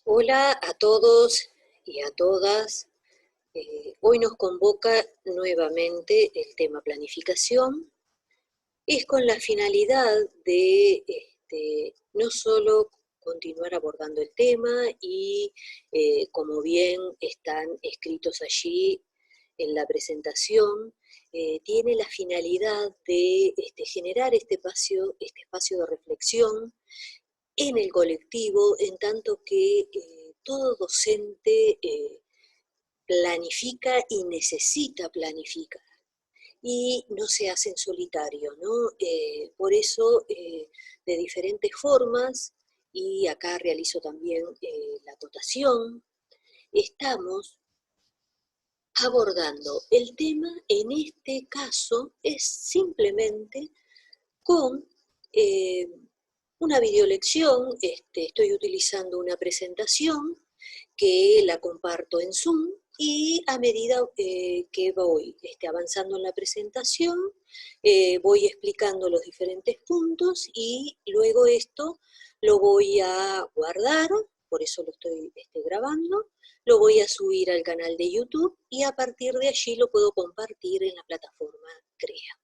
Hola a todos y a todas. Hoy nos convoca nuevamente el tema planificación. Es con la finalidad de no solo continuar abordando el tema y como bien están escritos allí en la presentación, tiene la finalidad de generar este espacio de reflexión en el colectivo, en tanto que todo docente planifica y necesita planificar, y no se hace en solitario, ¿no? Por eso, de diferentes formas, y acá realizo también la acotación, estamos abordando el tema, en este caso, es simplemente con eh, una videolección. Estoy utilizando una presentación que la comparto en Zoom, y a medida que voy avanzando en la presentación, voy explicando los diferentes puntos, y luego esto lo voy a guardar, por eso lo estoy grabando, lo voy a subir al canal de YouTube, y a partir de allí lo puedo compartir en la plataforma CREA.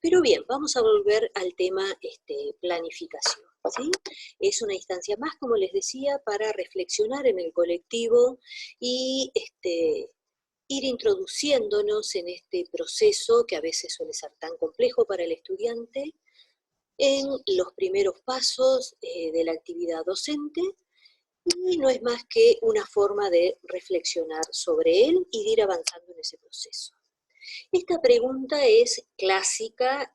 Pero bien, vamos a volver al tema planificación, ¿sí? Es una instancia más, como les decía, para reflexionar en el colectivo y ir introduciéndonos en este proceso que a veces suele ser tan complejo para el estudiante, en los primeros pasos de la actividad docente, y no es más que una forma de reflexionar sobre él y de ir avanzando en ese proceso. Esta pregunta es clásica.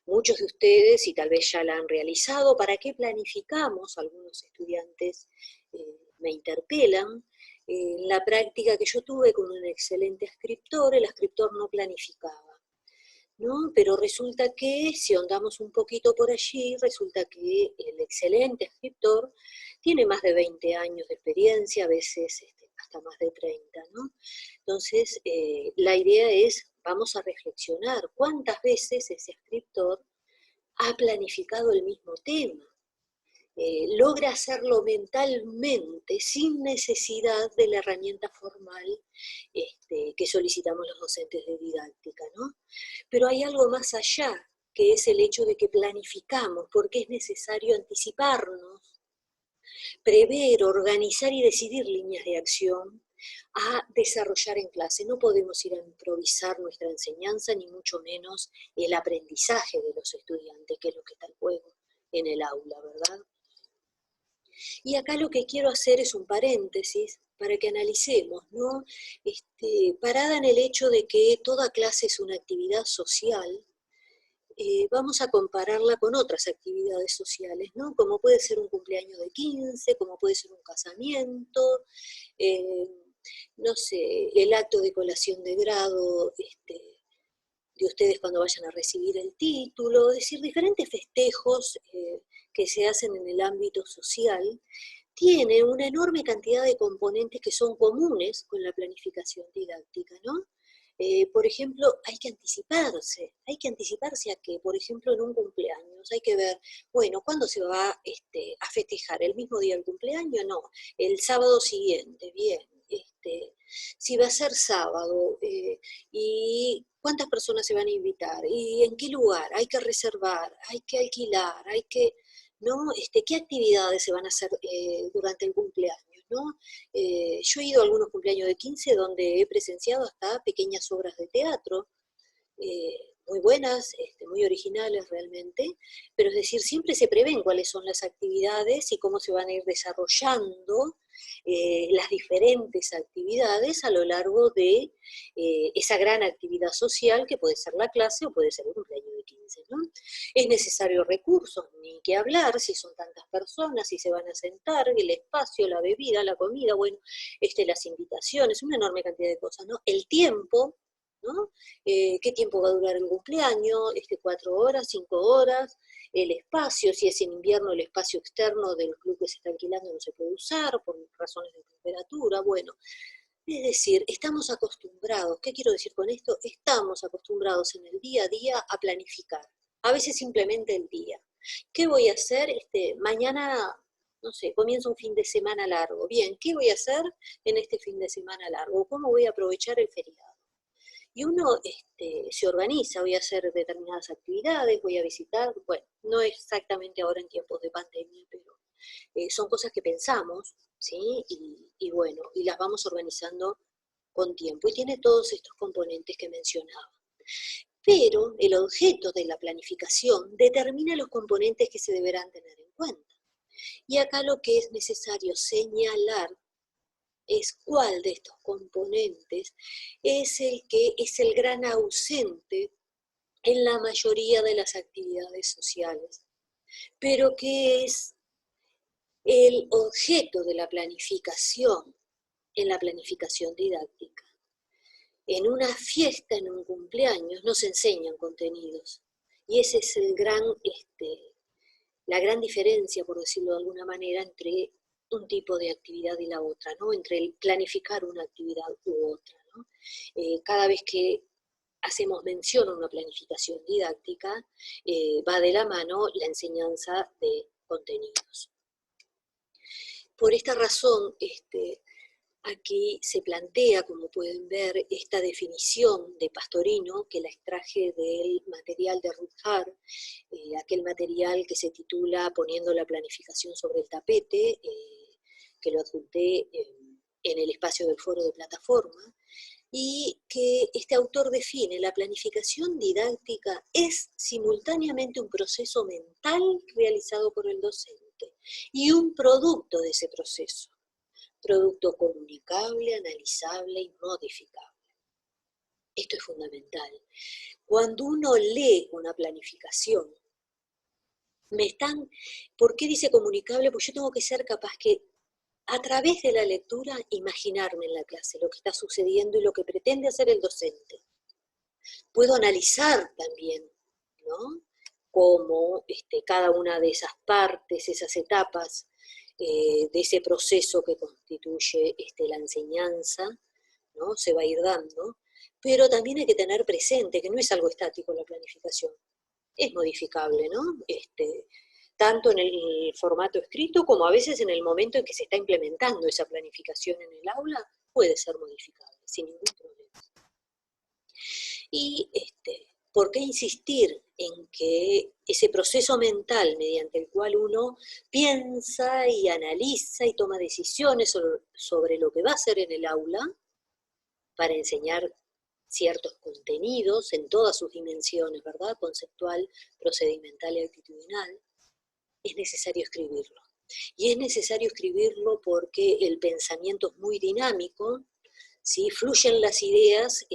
Muchos de ustedes, y tal vez ya la han realizado: ¿para qué planificamos? Algunos estudiantes me interpelan. En la práctica que yo tuve con un excelente escritor, el escritor no planificaba, ¿no? Pero resulta que, si ahondamos un poquito por allí, resulta que el excelente escritor tiene más de 20 años de experiencia, a veces hasta más de 30, ¿no? Entonces, la idea es, vamos a reflexionar cuántas veces ese escritor ha planificado el mismo tema, logra hacerlo mentalmente sin necesidad de la herramienta formal que solicitamos los docentes de didáctica, ¿no? Pero hay algo más allá, que es el hecho de que planificamos porque es necesario anticiparnos, prever, organizar y decidir líneas de acción a desarrollar en clase. No podemos ir a improvisar nuestra enseñanza, ni mucho menos el aprendizaje de los estudiantes, que es lo que está en juego en el aula, ¿verdad? Y acá lo que quiero hacer es un paréntesis para que analicemos, ¿no? Parada en el hecho de que toda clase es una actividad social, vamos a compararla con otras actividades sociales, ¿no? Como puede ser un cumpleaños de 15, como puede ser un casamiento, eh, no sé, el acto de colación de grado de ustedes cuando vayan a recibir el título, es decir, diferentes festejos que se hacen en el ámbito social, tienen una enorme cantidad de componentes que son comunes con la planificación didáctica, ¿no? Por ejemplo, hay que anticiparse a que, por ejemplo, en un cumpleaños hay que ver, bueno, ¿cuándo se va a festejar? ¿El mismo día del cumpleaños? No, el sábado siguiente, bien. Si va a ser sábado, y cuántas personas se van a invitar, y en qué lugar, hay que reservar, hay que alquilar, hay que, ¿no? ¿Qué actividades se van a hacer durante el cumpleaños, ¿no? Yo he ido a algunos cumpleaños de 15 donde he presenciado hasta pequeñas obras de teatro, muy buenas, muy originales realmente, pero es decir, siempre se prevén cuáles son las actividades y cómo se van a ir desarrollando las diferentes actividades a lo largo de esa gran actividad social que puede ser la clase o puede ser el cumpleaños de 15, ¿no? Es necesario recursos, ni que hablar, si son tantas personas, si se van a sentar, el espacio, la bebida, la comida, bueno, las invitaciones, una enorme cantidad de cosas, ¿no? El tiempo, ¿no? ¿Qué tiempo va a durar el cumpleaños? 4 horas, 5 horas, el espacio, si es en invierno, el espacio externo del club que se está alquilando no se puede usar por razones de temperatura, bueno. Es decir, estamos acostumbrados, ¿qué quiero decir con esto? Estamos acostumbrados en el día a día a planificar, a veces simplemente el día. ¿Qué voy a hacer? Mañana no sé, comienza un fin de semana largo. Bien, ¿qué voy a hacer en este fin de semana largo? ¿Cómo voy a aprovechar el feriado? Y uno se organiza, voy a hacer determinadas actividades, voy a visitar, bueno, no exactamente ahora en tiempos de pandemia, pero son cosas que pensamos, ¿sí? Y bueno, y las vamos organizando con tiempo. Y tiene todos estos componentes que mencionaba. Pero el objeto de la planificación determina los componentes que se deberán tener en cuenta. Y acá lo que es necesario señalar es cuál de estos componentes es el que es el gran ausente en la mayoría de las actividades sociales, pero que es el objeto de la planificación en la planificación didáctica. En una fiesta, en un cumpleaños, no se enseñan contenidos. Y ese es la gran diferencia, por decirlo de alguna manera, entre un tipo de actividad y la otra, ¿no? Entre el planificar una actividad u otra, ¿no? Cada vez que hacemos mención a una planificación didáctica, va de la mano la enseñanza de contenidos. Por esta razón, aquí se plantea, como pueden ver, esta definición de Pastorino, que la extraje del material de Ruth Hart, aquel material que se titula Poniendo la planificación sobre el tapete, que lo adjunté en el espacio del foro de plataforma, y que este autor define: la planificación didáctica es simultáneamente un proceso mental realizado por el docente y un producto de ese proceso. Producto comunicable, analizable y modificable. Esto es fundamental. Cuando uno lee una planificación, ¿por qué dice comunicable? Pues yo tengo que ser capaz que a través de la lectura imaginarme en la clase lo que está sucediendo y lo que pretende hacer el docente. Puedo analizar también, ¿no? Cómo cada una de esas partes, esas etapas, de ese proceso que constituye la enseñanza, ¿no? Se va a ir dando, pero también hay que tener presente que no es algo estático la planificación, es modificable, ¿no? Tanto en el formato escrito como a veces en el momento en que se está implementando esa planificación en el aula, puede ser modificable, sin ningún problema. Y ¿por qué insistir en que ese proceso mental mediante el cual uno piensa y analiza y toma decisiones sobre lo que va a hacer en el aula para enseñar ciertos contenidos en todas sus dimensiones, ¿verdad? Conceptual, procedimental y actitudinal, es necesario escribirlo. Y es necesario escribirlo porque el pensamiento es muy dinámico, ¿sí? Fluyen las ideas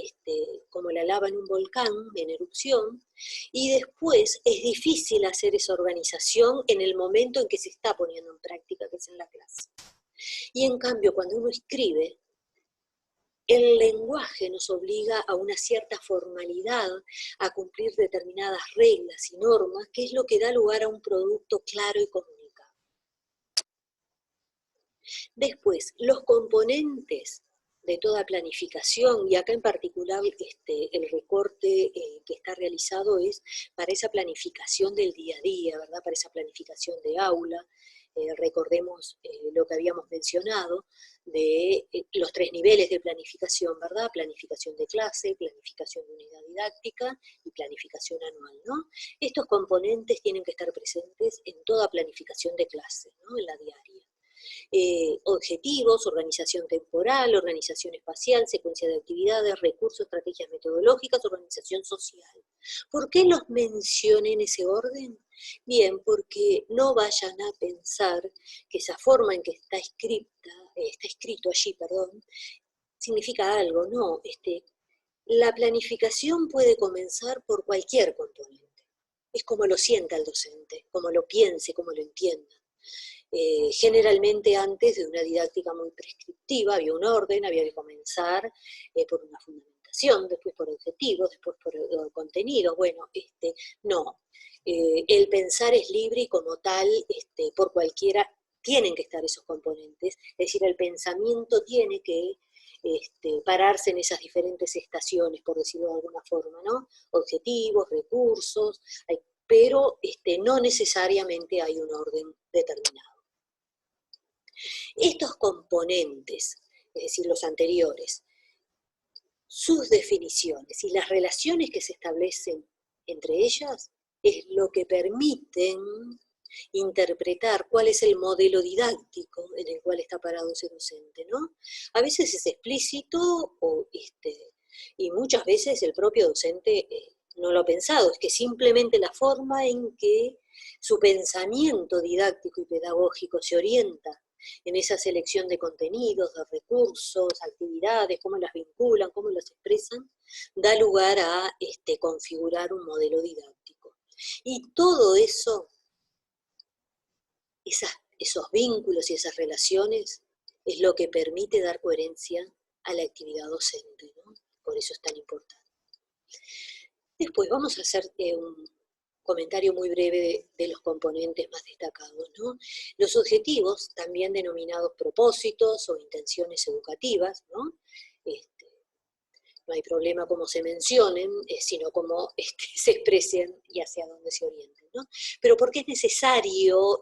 como la lava en un volcán en erupción, y después es difícil hacer esa organización en el momento en que se está poniendo en práctica, que es en la clase. Y en cambio, cuando uno escribe, el lenguaje nos obliga a una cierta formalidad, a cumplir determinadas reglas y normas, que es lo que da lugar a un producto claro y comunicado. Después, los componentes de toda planificación, y acá en particular el recorte que está realizado es para esa planificación del día a día, ¿verdad? Para esa planificación de aula. Recordemos lo que habíamos mencionado de los 3 niveles de planificación, ¿verdad? Planificación de clase, planificación de unidad didáctica y planificación anual, ¿no? Estos componentes tienen que estar presentes en toda planificación de clase, ¿no? En la diaria. Objetivos, organización temporal, organización espacial, secuencia de actividades, recursos, estrategias metodológicas, organización social. ¿Por qué los mencioné en ese orden? Bien, porque no vayan a pensar que esa forma en que está escrito allí, significa algo. No, la planificación puede comenzar por cualquier componente. Es como lo sienta el docente, como lo piense, como lo entienda. Generalmente antes de una didáctica muy prescriptiva había un orden, había que comenzar por una fundamentación, después por objetivos, después por contenidos. Bueno, no. El pensar es libre y como tal, por cualquiera, tienen que estar esos componentes. Es decir, el pensamiento tiene que pararse en esas diferentes estaciones, por decirlo de alguna forma, ¿no? Objetivos, recursos, pero no necesariamente hay un orden determinado. Estos componentes, es decir, los anteriores, sus definiciones y las relaciones que se establecen entre ellas es lo que permiten interpretar cuál es el modelo didáctico en el cual está parado ese docente, ¿no? A veces es explícito y muchas veces el propio docente no lo ha pensado, es que simplemente la forma en que su pensamiento didáctico y pedagógico se orienta en esa selección de contenidos, de recursos, actividades, cómo las vinculan, cómo las expresan, da lugar a configurar un modelo didáctico. Y todo eso, esos vínculos y esas relaciones, es lo que permite dar coherencia a la actividad docente, ¿no? Por eso es tan importante. Después vamos a hacer un comentario muy breve de los componentes más destacados, ¿no? Los objetivos, también denominados propósitos o intenciones educativas, ¿no? No hay problema cómo se mencionen, sino cómo se expresen y hacia dónde se orienten, ¿no? Pero porque es necesario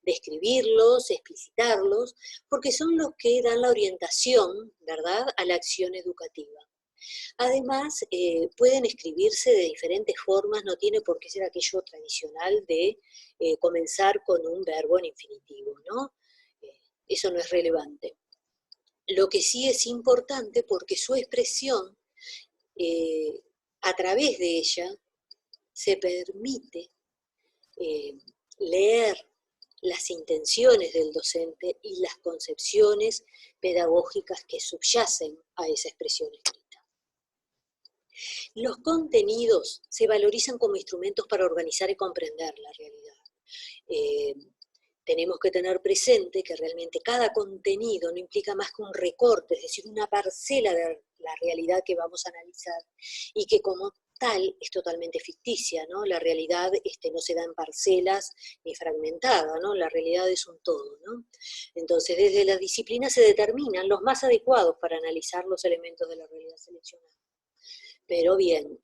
describirlos, explicitarlos, porque son los que dan la orientación, ¿verdad?, a la acción educativa. Además, pueden escribirse de diferentes formas, no tiene por qué ser aquello tradicional de comenzar con un verbo en infinitivo, ¿no? Eso no es relevante. Lo que sí es importante porque su expresión, a través de ella, se permite leer las intenciones del docente y las concepciones pedagógicas que subyacen a esa expresión escrita. Los contenidos se valorizan como instrumentos para organizar y comprender la realidad. Tenemos que tener presente que realmente cada contenido no implica más que un recorte, es decir, una parcela de la realidad que vamos a analizar y que como tal es totalmente ficticia, ¿no? La realidad no se da en parcelas ni fragmentada, ¿no? La realidad es un todo, ¿no? Entonces, desde la disciplina se determinan los más adecuados para analizar los elementos de la realidad seleccionada. Pero bien,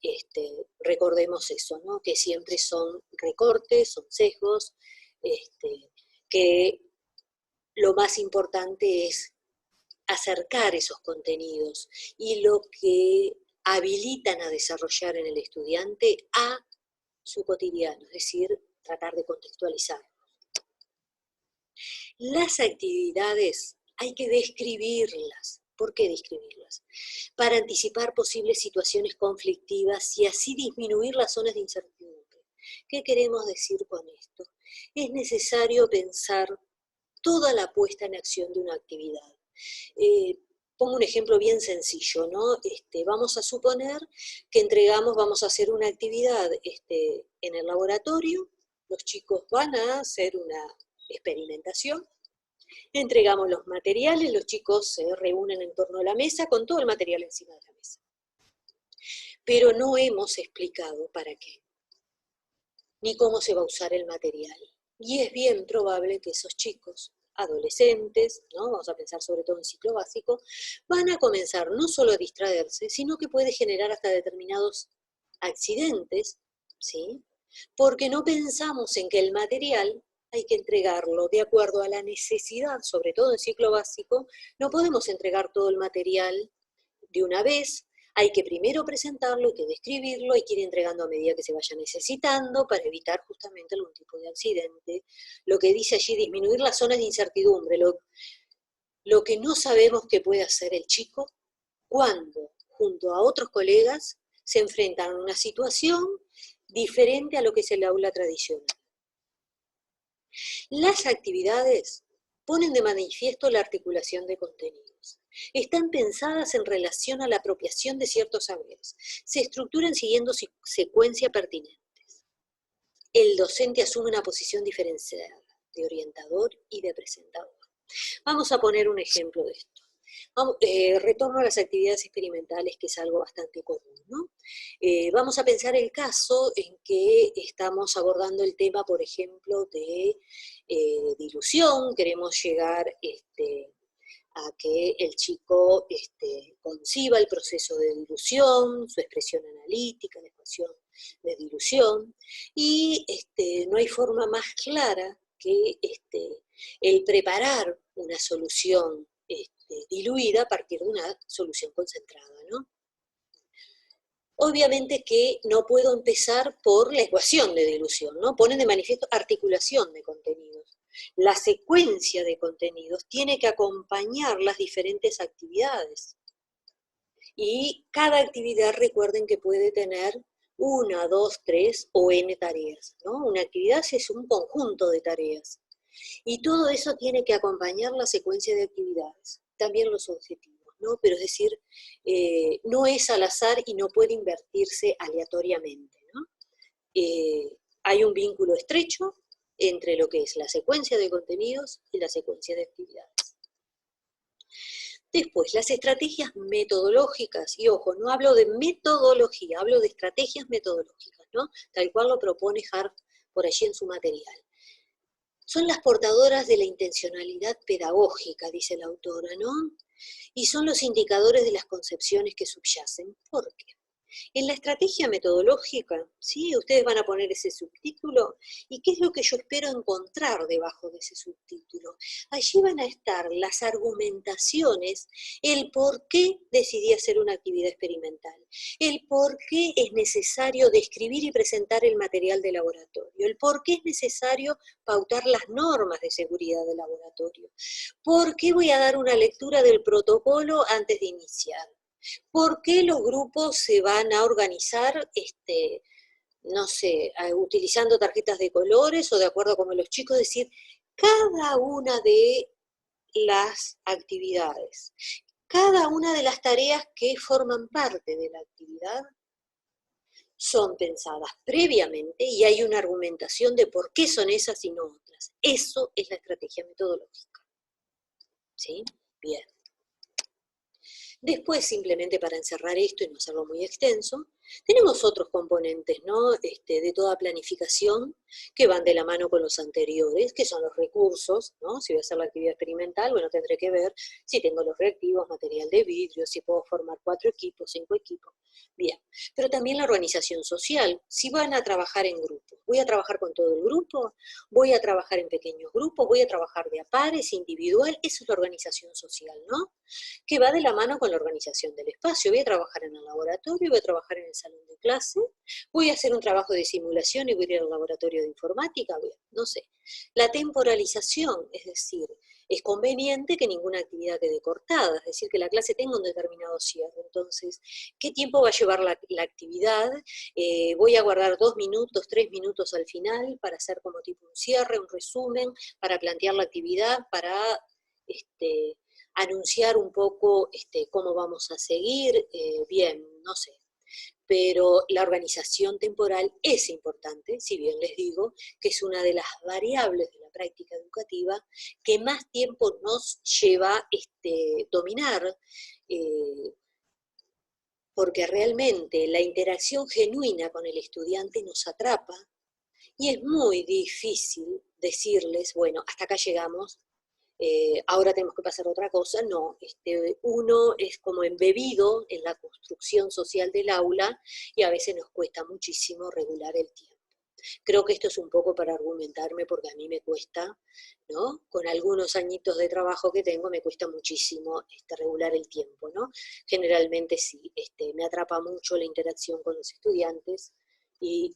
recordemos eso, ¿no? Que siempre son recortes, son sesgos, que lo más importante es acercar esos contenidos y lo que habilitan a desarrollar en el estudiante a su cotidiano, es decir, tratar de contextualizarlo. Las actividades hay que describirlas. ¿Por qué describirlas? Para anticipar posibles situaciones conflictivas y así disminuir las zonas de incertidumbre. ¿Qué queremos decir con esto? Es necesario pensar toda la puesta en acción de una actividad. Pongo un ejemplo bien sencillo, ¿no? Vamos a suponer que vamos a hacer una actividad en el laboratorio, los chicos van a hacer una experimentación, entregamos los materiales, los chicos se reúnen en torno a la mesa con todo el material encima de la mesa. Pero no hemos explicado para qué, ni cómo se va a usar el material. Y es bien probable que esos chicos, adolescentes, ¿no? Vamos a pensar sobre todo en ciclo básico, van a comenzar no solo a distraerse, sino que puede generar hasta determinados accidentes, ¿sí? Porque no pensamos en que el material hay que entregarlo de acuerdo a la necesidad, sobre todo en ciclo básico, no podemos entregar todo el material de una vez, hay que primero presentarlo, hay que describirlo, hay que ir entregando a medida que se vaya necesitando para evitar justamente algún tipo de accidente. Lo que dice allí, disminuir las zonas de incertidumbre, lo que no sabemos que puede hacer el chico cuando, junto a otros colegas, se enfrentan a una situación diferente a lo que es el aula tradicional. Las actividades ponen de manifiesto la articulación de contenidos. Están pensadas en relación a la apropiación de ciertos saberes. Se estructuran siguiendo secuencias pertinentes. El docente asume una posición diferenciada, de orientador y de presentador. Vamos a poner un ejemplo de esto. Retorno a las actividades experimentales, que es algo bastante común, ¿no? Vamos a pensar el caso en que estamos abordando el tema, por ejemplo, de dilución. Queremos llegar a que el chico conciba el proceso de dilución, su expresión analítica, la ecuación de dilución, y no hay forma más clara que el preparar una solución diluida a partir de una solución concentrada, ¿no? Obviamente que no puedo empezar por la ecuación de dilución, ¿no? Ponen de manifiesto articulación de contenidos. La secuencia de contenidos tiene que acompañar las diferentes actividades. Y cada actividad, recuerden que puede tener 1, 2, 3 o n tareas, ¿no? Una actividad es un conjunto de tareas. Y todo eso tiene que acompañar la secuencia de actividades, también los objetivos, ¿no? Pero es decir, no es al azar y no puede invertirse aleatoriamente, ¿no? Hay un vínculo estrecho entre lo que es la secuencia de contenidos y la secuencia de actividades. Después, las estrategias metodológicas, y ojo, no hablo de metodología, hablo de estrategias metodológicas, ¿no? Tal cual lo propone Harf por allí en su material. Son las portadoras de la intencionalidad pedagógica, dice la autora, ¿no? Y son los indicadores de las concepciones que subyacen. ¿Por qué? En la estrategia metodológica, ¿sí? Ustedes van a poner ese subtítulo, ¿y qué es lo que yo espero encontrar debajo de ese subtítulo? Allí van a estar las argumentaciones, el por qué decidí hacer una actividad experimental, el por qué es necesario describir y presentar el material de laboratorio, el por qué es necesario pautar las normas de seguridad del laboratorio, por qué voy a dar una lectura del protocolo antes de iniciar. ¿Por qué los grupos se van a organizar, no sé, utilizando tarjetas de colores o de acuerdo a como los chicos? Es decir, cada una de las actividades, cada una de las tareas que forman parte de la actividad son pensadas previamente y hay una argumentación de por qué son esas y no otras. Eso es la estrategia metodológica. ¿Sí? Bien. Después, simplemente para encerrar esto y no hacerlo muy extenso, tenemos otros componentes, ¿no? De toda planificación que van de la mano con los anteriores, que son los recursos, ¿no? Si voy a hacer la actividad experimental, bueno, tendré que ver si tengo los reactivos, material de vidrio, si puedo formar 4 equipos, 5 equipos. Bien, pero también la organización social, si van a trabajar en grupos, voy a trabajar con todo el grupo, voy a trabajar en pequeños grupos, voy a trabajar de a pares, individual, eso es la organización social, ¿no? Que va de la mano con la organización del espacio. Voy a trabajar en el laboratorio, voy a trabajar en el salón de clase, voy a hacer un trabajo de simulación y voy a ir al laboratorio de informática, no sé. La temporalización, es decir, es conveniente que ninguna actividad quede cortada, es decir, que la clase tenga un determinado cierre. Entonces, ¿qué tiempo va a llevar la actividad? Voy a guardar 2 minutos, 3 minutos al final para hacer como tipo un cierre, un resumen, para plantear la actividad, para anunciar un poco cómo vamos a seguir, bien, no sé. Pero la organización temporal es importante, si bien les digo que es una de las variables de la práctica educativa que más tiempo nos lleva dominar, porque realmente la interacción genuina con el estudiante nos atrapa y es muy difícil decirles, bueno, hasta acá llegamos, ahora tenemos que pasar a otra cosa. No, uno es como embebido en la construcción social del aula y a veces nos cuesta muchísimo regular el tiempo. Creo que esto es un poco para argumentarme porque a mí me cuesta, ¿no? Con algunos añitos de trabajo que tengo me cuesta muchísimo regular el tiempo, ¿no? Generalmente sí, me atrapa mucho la interacción con los estudiantes y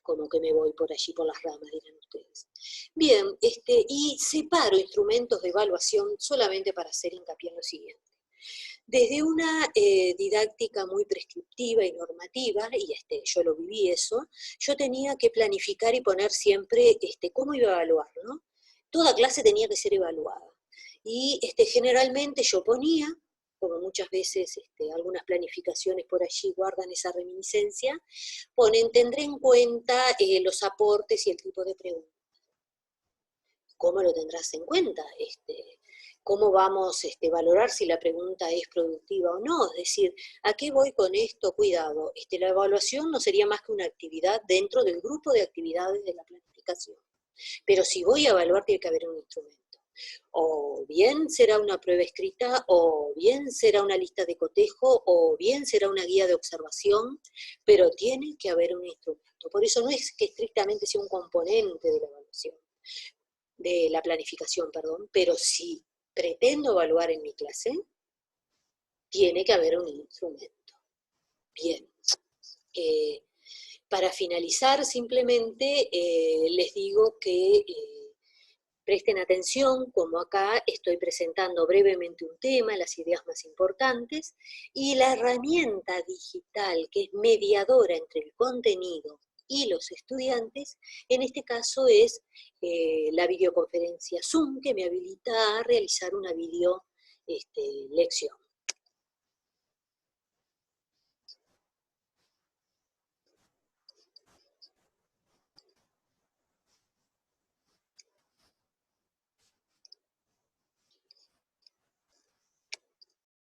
como que me voy por allí por las ramas, dirán ustedes. Bien, y separo instrumentos de evaluación solamente para hacer hincapié en lo siguiente. Desde una didáctica muy prescriptiva y normativa, y yo lo viví eso, yo tenía que planificar y poner siempre cómo iba a evaluar, ¿no? Toda clase tenía que ser evaluada. Y generalmente yo ponía, como muchas veces algunas planificaciones por allí guardan esa reminiscencia, ponen, tendré en cuenta los aportes y el tipo de preguntas. ¿Cómo lo tendrás en cuenta? ¿Cómo vamos a valorar si la pregunta es productiva o no? Es decir, ¿a qué voy con esto? Cuidado, la evaluación no sería más que una actividad dentro del grupo de actividades de la planificación. Pero si voy a evaluar, tiene que haber un instrumento. O bien será una prueba escrita, o bien será una lista de cotejo, o bien será una guía de observación, pero tiene que haber un instrumento. Por eso no es que estrictamente sea un componente de la evaluación. de la planificación, perdón, pero si pretendo evaluar en mi clase, tiene que haber un instrumento. Bien. Para finalizar, simplemente les digo que presten atención, como acá estoy presentando brevemente un tema, las ideas más importantes, y la herramienta digital que es mediadora entre el contenido y los estudiantes, en este caso es la videoconferencia Zoom, que me habilita a realizar una video lección.